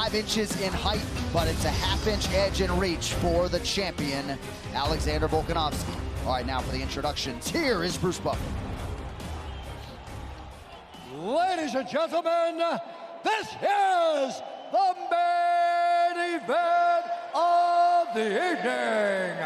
5 inches in height, but it's a half-inch edge in reach for the champion, Alexander Volkonowski. All right, now for the introductions, here is Bruce Buck. Ladies and gentlemen, this is the main event of the evening.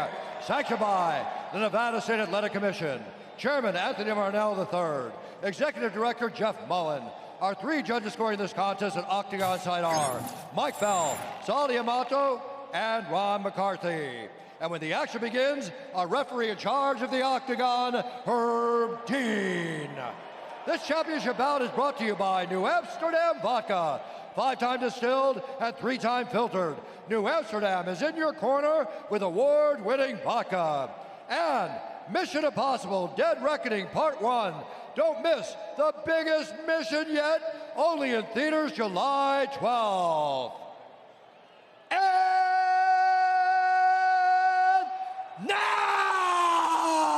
Sanctioned by the Nevada State Athletic Commission, Chairman Anthony Marnell III, Executive Director Jeff Mullen. Our 3 judges scoring this contest at Octagon side are Mike Bell, Sally Amato, and Ron McCarthy. And when the action begins, our referee in charge of the Octagon, Herb Dean. This championship bout is brought to you by New Amsterdam Vodka, 5-time distilled and 3-time filtered. New Amsterdam is in your corner with award-winning vodka. And Mission Impossible Dead Reckoning Part 1. Don't miss the biggest mission yet, only in theaters July 12th. And now,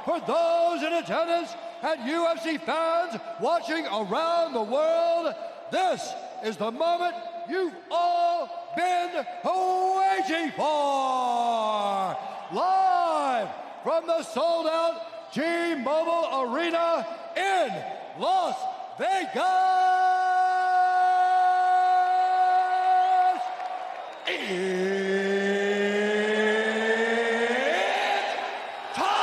for those in attendance and UFC fans watching around the world, this is the moment you've all been waiting for. Live from the sold-out T-Mobile Arena in Las Vegas. It's time!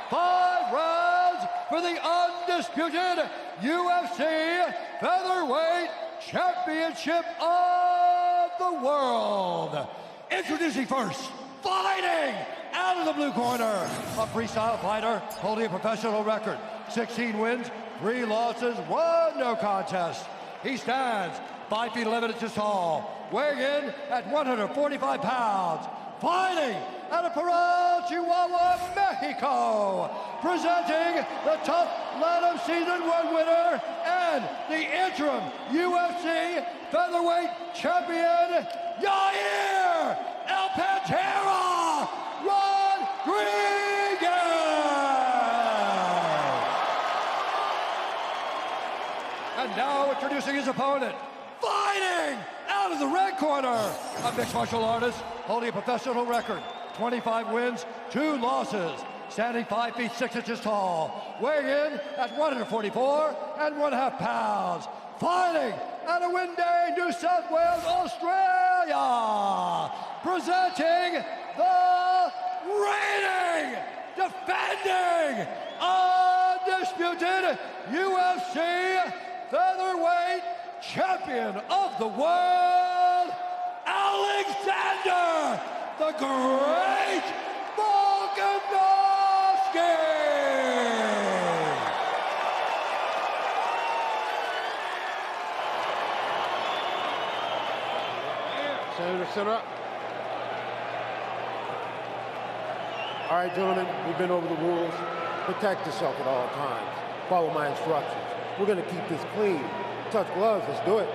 5 rounds for the undisputed UFC Featherweight Championship of the world. Introducing first, fighting out of the blue corner, a freestyle fighter holding a professional record, 16 wins, 3 losses, 1 no contest. He stands 5 feet 11 inches tall, weighing in at 145 pounds, fighting out of Parral, Chihuahua, Mexico, presenting the Tough Latham Season 1 winner and the interim UFC Featherweight Champion, Yair El Pantera Rodriguez! And now introducing his opponent, fighting out of the red corner, a mixed martial artist holding a professional record, 25 wins, 2 losses, standing 5 feet 6 inches tall, weighing in at 144 1/2 pounds, fighting out of Winday, New South Wales, Australia, presenting the reigning, defending, undisputed UFC Featherweight Champion of the World, Alexander the Great Volkonowski! Senator, sit up. All right, gentlemen, we've been over the rules. Protect yourself at all times. Follow my instructions. We're going to keep this clean. Touch gloves, let's do it.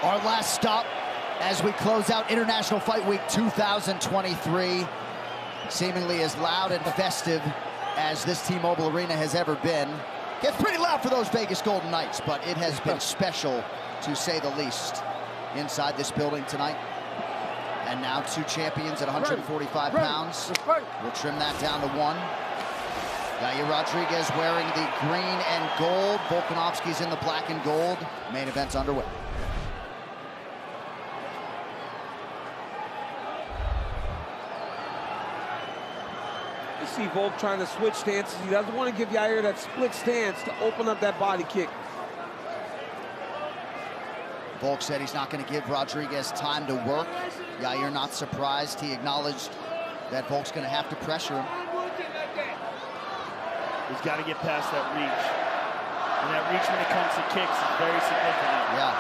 Our last stop as we close out International Fight Week 2023, seemingly as loud and festive as this T-Mobile Arena has ever been. Gets pretty loud for those Vegas Golden Knights, but it has been special, to say the least, inside this building tonight. And now 2 champions at 145 pounds. We'll trim that down to 1. Yair Rodriguez wearing the green and gold. Volkanovski's in the black and gold. Main event's underway. You see Volk trying to switch stances. He doesn't want to give Yair that split stance to open up that body kick. Volk said he's not going to give Rodriguez time to work. Yair not surprised. He acknowledged that Volk's going to have to pressure him. He's got to get past that reach. And that reach when it comes to kicks is very significant. Yeah.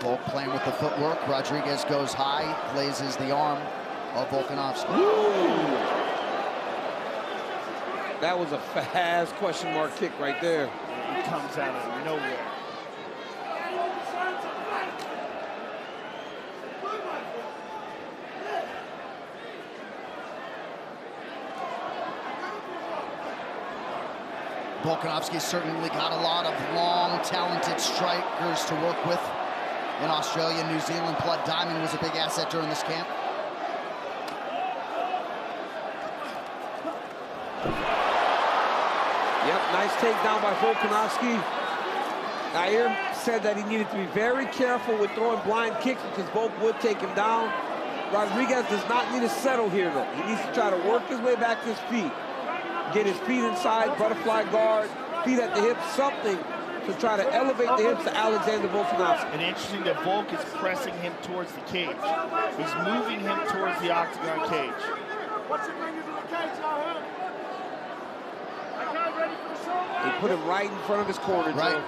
Volk playing with the footwork. Rodriguez goes high, blazes the arm. of Volkonowski. Ooh. That was a fast question mark kick right there. He comes out of nowhere. Volkonowski's certainly got a lot of long, talented strikers to work with in Australia, New Zealand. Blood Diamond was a big asset during this camp. Yep, nice takedown by Volkonowski. Yair said that he needed to be very careful with throwing blind kicks because Volk would take him down. Rodriguez does not need to settle here, though. He needs to try to work his way back to his feet. Get his feet inside, butterfly guard, feet at the hips, something to try to elevate the hips to Alexander Volkonowski. And interesting that Volk is pressing him towards the cage. He's moving him towards the octagon cage. He put him right in front of his corner, right. Joe.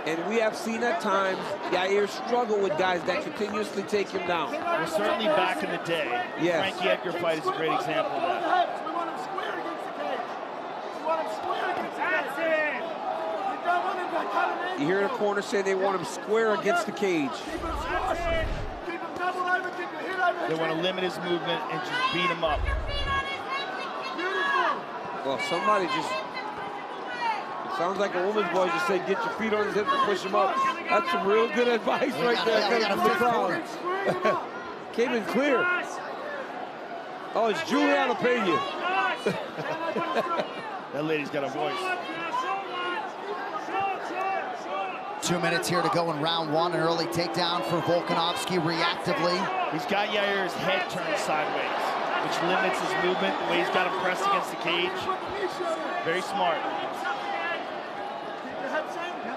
And we have seen at times Yair struggle with guys that continuously take him down. Well, certainly back in the day, yes. Frankie Edgar fight is a great example of that. You hear the corner say they want him square against the cage. They want to limit his movement and just beat him up. Well, somebody just, it sounds like a woman's voice just said, get your feet on his hips and push him up. That's some real good advice right there coming from the crowd. Came in clear. Oh, it's Juliana Pena. That lady's got a voice. 2 minutes here to go in round one. An early takedown for Volkonowski reactively. He's got Yair's head turned sideways, which limits his movement, the way he's got him pressed against the cage. Very smart.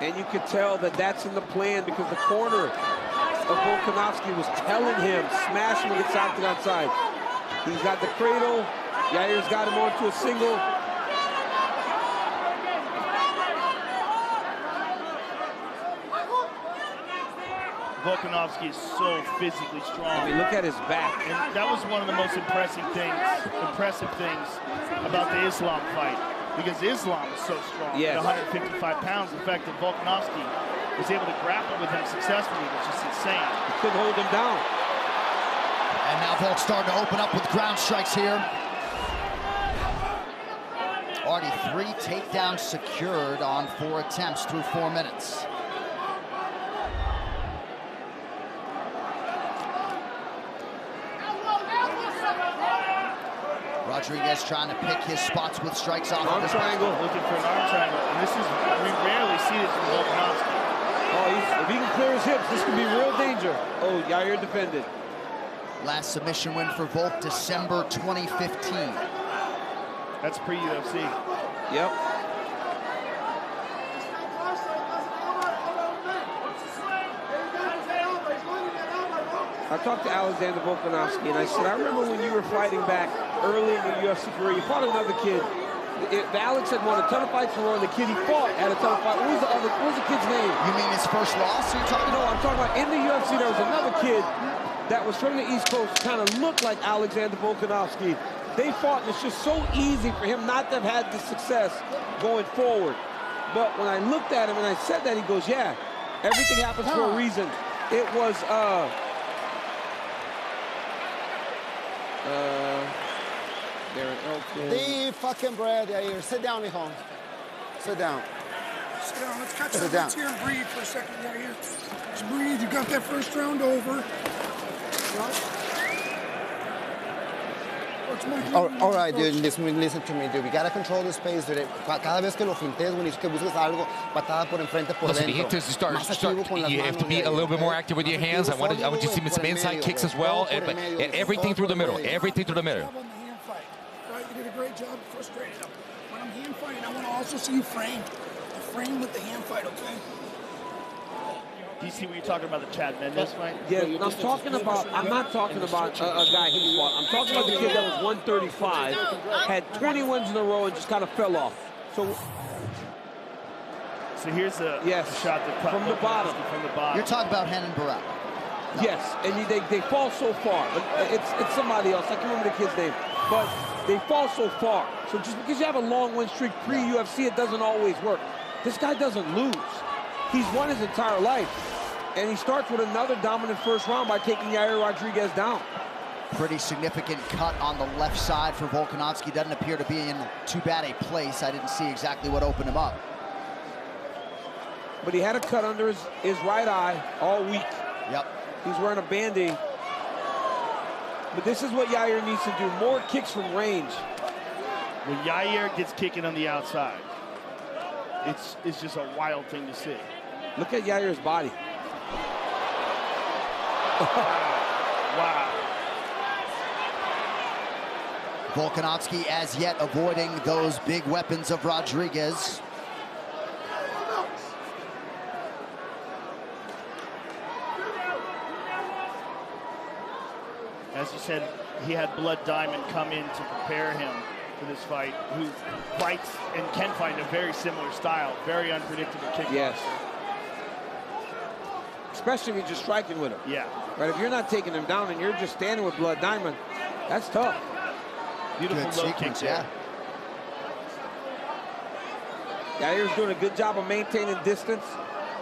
And you could tell that that's in the plan because the corner of Volkonowski was telling him, smash him against the octagon side. He's got the cradle. Yair's got him onto a single. Volkonowski is so physically strong. I mean, look at his back. And that was one of the most impressive things about the Islam fight, because Islam is so strong yes. at 155 pounds. The fact that Volkonowski was able to grapple with him successfully was just insane. He couldn't hold him down. And now Volk's starting to open up with ground strikes here. Already 3 takedowns secured on 4 attempts through 4 minutes. Rodriguez trying to pick his spots with strikes off Arm of this triangle. Looking for an arm triangle. And this is, we rarely see this from Volkonowski. Oh, if he can clear his hips, this could be real danger. Oh, Yair defended. Last submission win for Volk, December 2015. That's pre-UFC. Yep. I talked to Alexander Volkonowski, and I said, I remember when you were fighting back early in your UFC career, you fought another kid. Alex had won a ton of fights in a row, and the kid he fought had a ton of fights. What was the kid's name? You mean his first loss you're talking about? No, I'm talking about in the UFC, there was another kid that was from the East Coast, kind of looked like Alexander Volkonowski. They fought, and it's just so easy for him not to have had the success going forward. But when I looked at him and I said that, he goes, yeah, everything happens for a reason. It was, the fucking bread, Yair. Sit down, hijo. Sit down. Sit down. Let's catch some breaths here and breathe for a second, Yair. Just breathe. You got that first round over. All right, dude, listen to me, dude. We gotta control the space, dude. Cada vez que lo fintes, when you busques algo, patada por enfrente, por Listen, dentro. You have to be a little bit more active with your hands. I want you to see some inside kicks as well. Everything through the middle. Everything through the middle. You did a great job frustrating him. When I'm hand fighting, I want to also see you frame. Frame with the hand fight, okay? Do you see what you're talking about, the Chad Mendes fight? Yeah, I'm not talking about a guy he fought. I'm talking about the kid that was 135, had 20 wins in a row and just kind of fell off. So So here's a shot that cut from the bottom. From the bottom. You're talking about Henan Barrett. Yes, and they fall so far. But it's somebody else. I can't remember the kid's name. But they fall so far. So just because you have a long win streak pre-UFC, it doesn't always work. This guy doesn't lose. He's won his entire life. And he starts with another dominant first round by taking Yair Rodriguez down. Pretty significant cut on the left side for Volkonowski. Doesn't appear to be in too bad a place. I didn't see exactly what opened him up. But he had a cut under his right eye all week. Yep. He's wearing a Band-Aid. But this is what Yair needs to do. More kicks from range. When Yair gets kicking on the outside, it's just a wild thing to see. Look at Yair's body. Wow. Volkonowski as yet avoiding those big weapons of Rodriguez. As you said, he had Blood Diamond come in to prepare him for this fight, who fights and can fight in a very similar style, very unpredictable kickboxer. Yes. Especially if you're just striking with him. Yeah. Right, if you're not taking him down and you're just standing with Blood Diamond, that's tough. Beautiful low kick there. Yair's doing a good job of maintaining distance.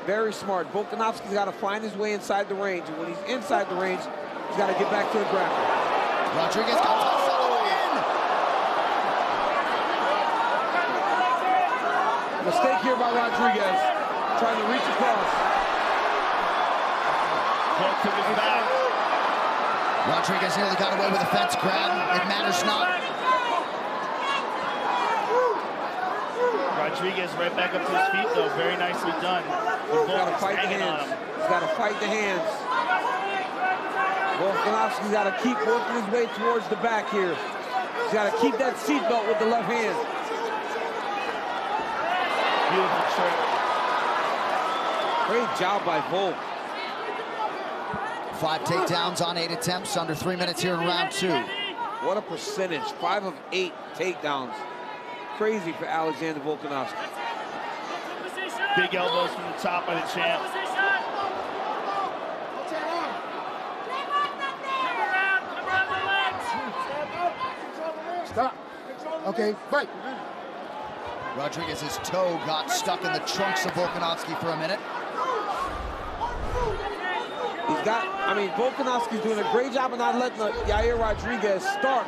Very smart. Volkanovski's got to find his way inside the range. And when he's inside the range, he's got to get back to the grappling. Rodriguez got tossed for the win. Mistake here by Rodriguez, trying to reach across. Volk took his back. Rodriguez nearly got away with a fence grab. It matters not. Rodriguez right back up to his feet, though. Very nicely done. He's got to fight the hands. He's got to fight the hands. Volkonowski's got to keep working his way towards the back here. He's got to keep that seatbelt with the left hand. Beautiful trick. Great job by Volk. 5 takedowns on 8 attempts, under 3 minutes here in round 2. What a percentage, 5 of 8 takedowns. Crazy for Alexander Volkanovski. Big elbows from the top by the champ. Stop. Okay, fight. Rodriguez's toe got stuck in the trunks of Volkonowski for a minute. Volkanovski's doing a great job of not letting Yair Rodriguez start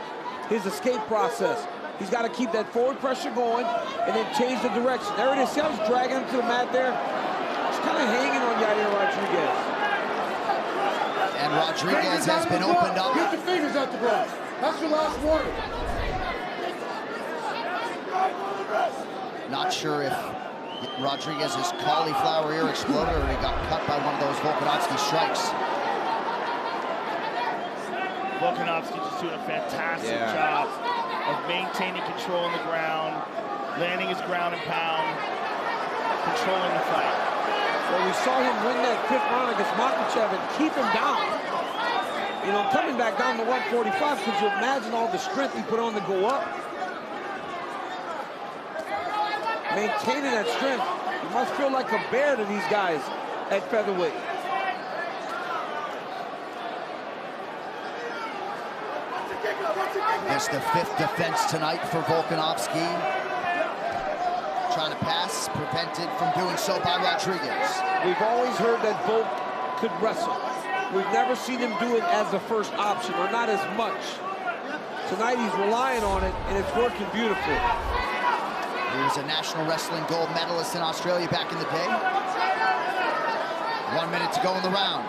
his escape process. He's got to keep that forward pressure going and then change the direction. There it is. See how he's dragging him to the mat there? He's kind of hanging on Yair Rodriguez. And Rodriguez has been opened up. Get your fingers out the glove. That's your last warning. Not sure if Rodriguez's cauliflower ear exploded or he got cut by one of those Volkanovski strikes. Volkanovski just doing a fantastic job of maintaining control on the ground, landing his ground and pound, controlling the fight. Well, we saw him win that 5th round against Makhachev and keep him down. You know, coming back down to 145, could you imagine all the strength he put on to go up? Maintaining that strength, you must feel like a bear to these guys at featherweight. It's the 5th defense tonight for Volkanovski. Trying to pass, prevented from doing so by Rodriguez. We've always heard that Volk could wrestle. We've never seen him do it as the first option, or not as much. Tonight he's relying on it, and it's working beautifully. He was a national wrestling gold medalist in Australia back in the day. 1 minute to go in the round.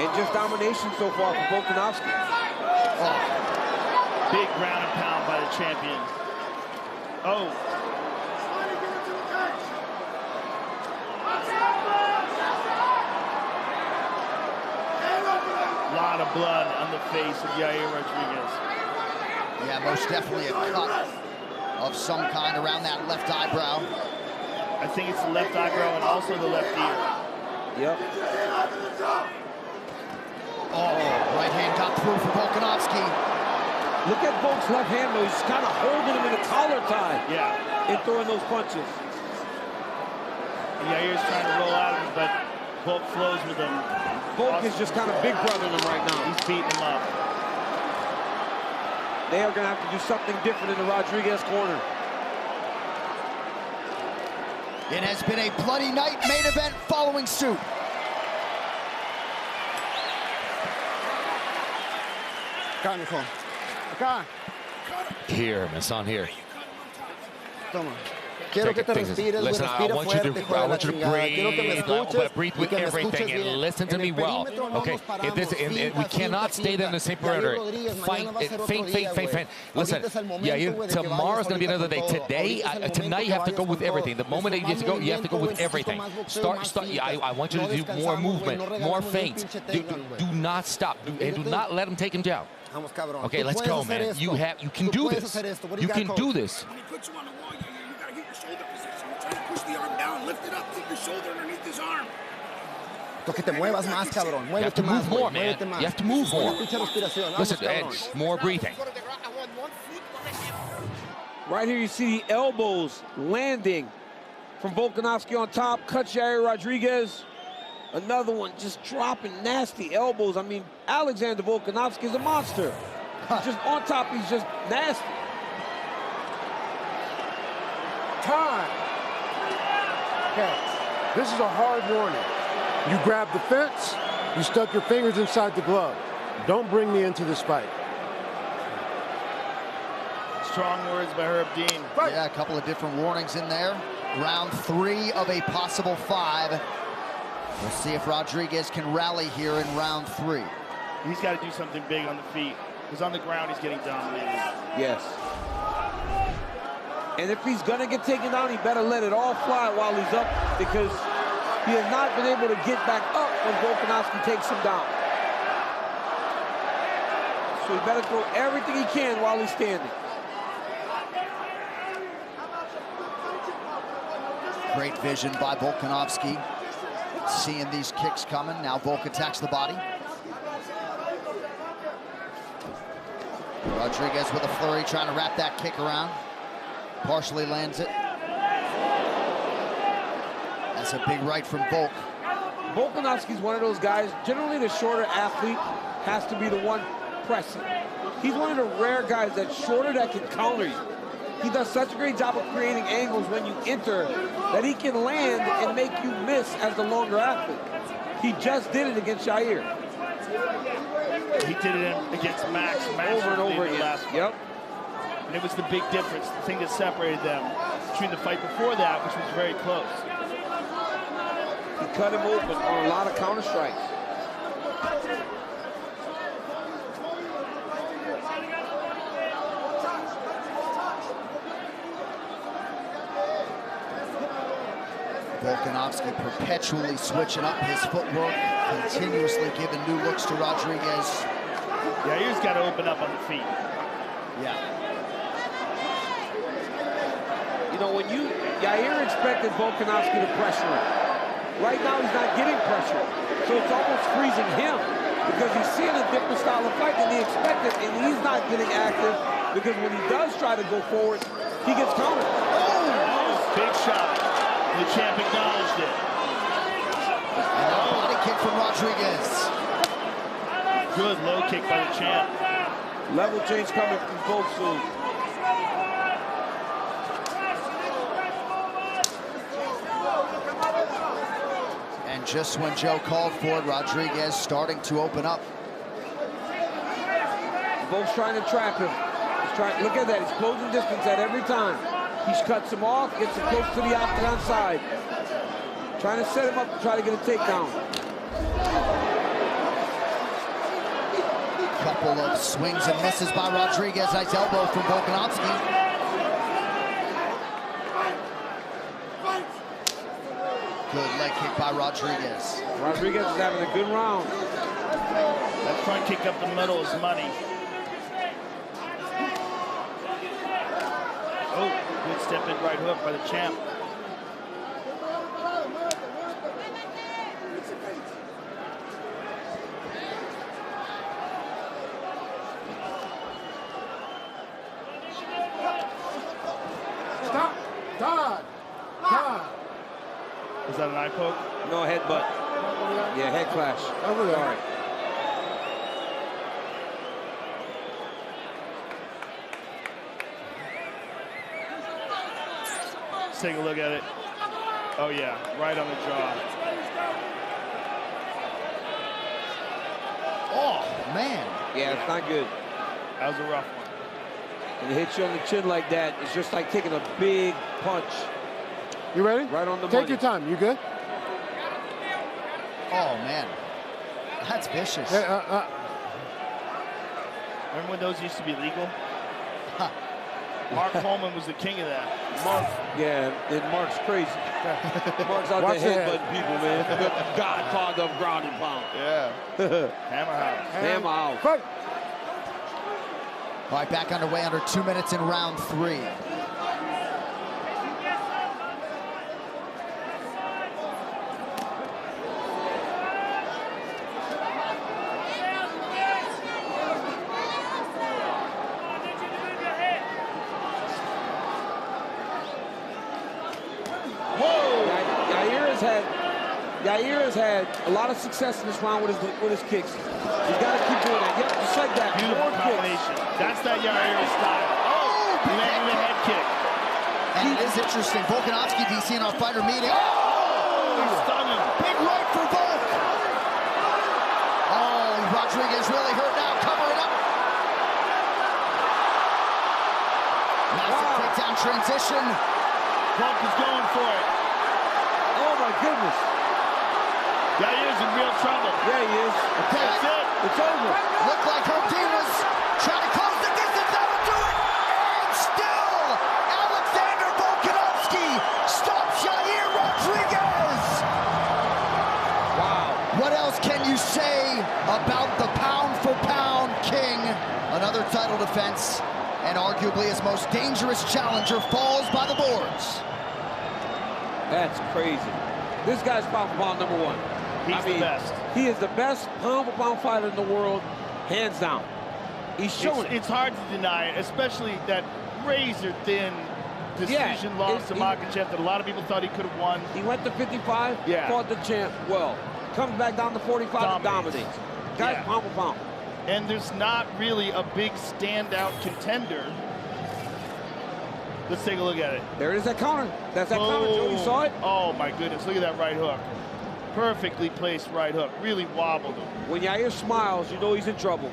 And just domination so far for Volkanovski. Oh. Big ground and pound by the champion. Oh. A lot of blood on the face of Yair Rodriguez. Yeah, most definitely a cut of some kind around that left eyebrow. I think it's the left eyebrow and also the left ear. Yep. Oh, right hand got through for Volkanovski. Look at Volk's left hand, though. He's kind of holding him in a collar tie. Yeah. And throwing those punches. Yair's trying to roll out of him, but Volk flows with him. Volk is just kind of big brothering him right now. He's beating him up. They are going to have to do something different in the Rodriguez corner. It has been a bloody night. Main event following suit. Acá, mijo. Acá. Here, my son, here. Toma. Quiero que te respires, Listen, I want you to breathe with everything and listen to me well. Okay, we cannot stay there in the same perimeter. Feint. Listen, tomorrow's going to be another day. Tonight you have to go with everything. The moment that you have to go, you have to go with everything. Start. I want you to do more movement, more feints. Do not stop, and do not let him take him down. Okay, let's go, man. You can do this. You can do this. When he puts you on the wall, you gotta get your shoulder position. You're trying to push the arm down, lift it up, keep your shoulder underneath his arm. Que te muevas más, cabrón. You have to move more, man. You have to move more. Listen, more breathing. Right here you see the elbows landing from Volkonowski on top, cuts Yair Rodriguez. Another one just dropping nasty elbows. I mean, Alexander Volkonowski is a monster. He's just on top, he's just nasty. Time. Okay, this is a hard warning. You grabbed the fence, you stuck your fingers inside the glove. Don't bring me into this fight. Strong words by Herb Dean. Yeah, a couple of different warnings in there. Round 3 of a possible 5. We'll see if Rodriguez can rally here in round 3. He's got to do something big on the feet. Because on the ground, he's getting dominated. Yes. And if he's going to get taken down, he better let it all fly while he's up, because he has not been able to get back up when Volkonowski takes him down. So he better throw everything he can while he's standing. Great vision by Volkonowski. Seeing these kicks coming. Now Volk attacks the body. Rodriguez with a flurry, trying to wrap that kick around. Partially lands it. That's a big right from Volk. Volkonowski's one of those guys, generally the shorter athlete has to be the one pressing. He's one of the rare guys that's shorter that can counter you. He does such a great job of creating angles when you enter that he can land and make you miss as the longer athlete. He just did it against Yair. He did it against Max over and over again. Yep. And it was the big difference, the thing that separated them between the fight before that, which was very close. He cut him open on a lot of counter strikes. Volkonowski perpetually switching up his footwork, continuously giving new looks to Rodriguez. Yair's got to open up on the feet. Yeah. You know, Yair expected Volkonowski to pressure him. Right now, he's not getting pressure. So it's almost freezing him because he's seeing a different style of fight than he expected, and he's not getting active because when he does try to go forward, he gets countered. Oh, big shot. The champ acknowledged it. And a body kick from Rodriguez. Good low kick by the champ. Level change coming from Volk soon. And just when Joe called for it, Rodriguez starting to open up. Volk's trying to trap him. Look at that, he's closing distance at every time. He cuts him off, gets him close to the octagon side. Trying to set him up to try to get a takedown. Couple of swings and misses by Rodriguez. Nice elbow from Volkonowski. Good leg kick by Rodriguez. Rodriguez is having a good round. That front kick up the middle is money. Oh, good step in right hook by the champ. Stop! Todd! Todd! Is that an eye poke? No, headbutt. Yeah, head clash. Over there. All right. Let's take a look at it. Oh yeah, right on the jaw. Oh, man. Yeah, it's not good. That was a rough one. When it hits you on the chin like that, it's just like taking a big punch. You ready? Right on the Take money. your time. You good? Oh, man. That's vicious. Yeah, Remember when those used to be legal? Mark Coleman was the king of that. Mark, yeah, and Mark's crazy. Mark's out Watch there your headbutting people, man. The godfather of ground and pound. Yeah. Hammer house. Hammer house. Fight. All right, back underway under 2 minutes in round 3. Yair has had a lot of success in this round with his kicks. He's got to keep doing that. Yep, just like that. Beautiful combination. That's that Yair style. Oh, he landed the head kick. And it is interesting. Volkonowski, DC in our fighter meeting. Oh, he stunned him. Big right for Volk. Oh, Rodriguez really hurt now. Cover it up. Massive takedown transition. Volk is going for it. Oh, my goodness. Yair's in real trouble. Yeah, he is. Okay. That's it. It's over. Looked like Herb was trying to close the distance. That would do it. And still, Alexander Volkonowski stops Yair Rodriguez. Wow. What else can you say about the pound-for-pound king? Another title defense, and arguably his most dangerous challenger falls by the boards. That's crazy. This guy's pound-for-pound #1. He's the best. He is the best pound-for-pound fighter in the world, hands down. He's showing it. It's hard to deny it, especially that razor-thin decision loss to Makhachev that a lot of people thought he could have won. He went to 55, Yeah. fought the champ well. Comes back down to 45 and dominates. Guy's Yeah. pound-for-pound. And there's not really a big standout contender. Let's take a look at it. There it is, that counter. That's that counter, Joe. You saw it? Oh, my goodness. Look at that right hook. Perfectly placed right hook. Really wobbled him. When Yair smiles, you know he's in trouble.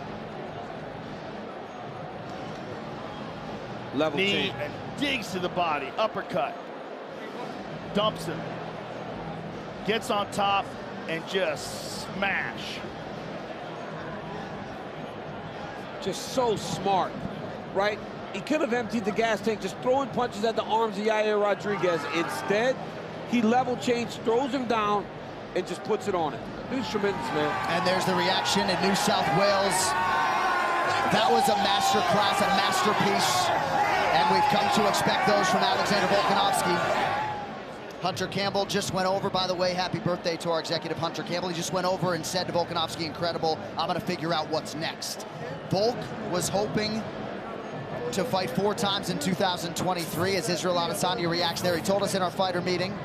Level Knee change. and digs to the body. Uppercut. Dumps him. Gets on top and just smash. Just so smart, right? He could have emptied the gas tank, just throwing punches at the arms of Yair Rodriguez. Instead, he level changed, throws him down, and just puts it on it. Dude's tremendous, man. And there's the reaction in New South Wales. That was a master class, a masterpiece. And we've come to expect those from Alexander Volkonowski. Hunter Campbell just went over, by the way, happy birthday to our executive Hunter Campbell. He just went over and said to Volkonowski, incredible, I'm gonna figure out what's next. Volk was hoping to fight 4 times in 2023 as Israel Adesanya reacts there. He told us in our fighter meeting,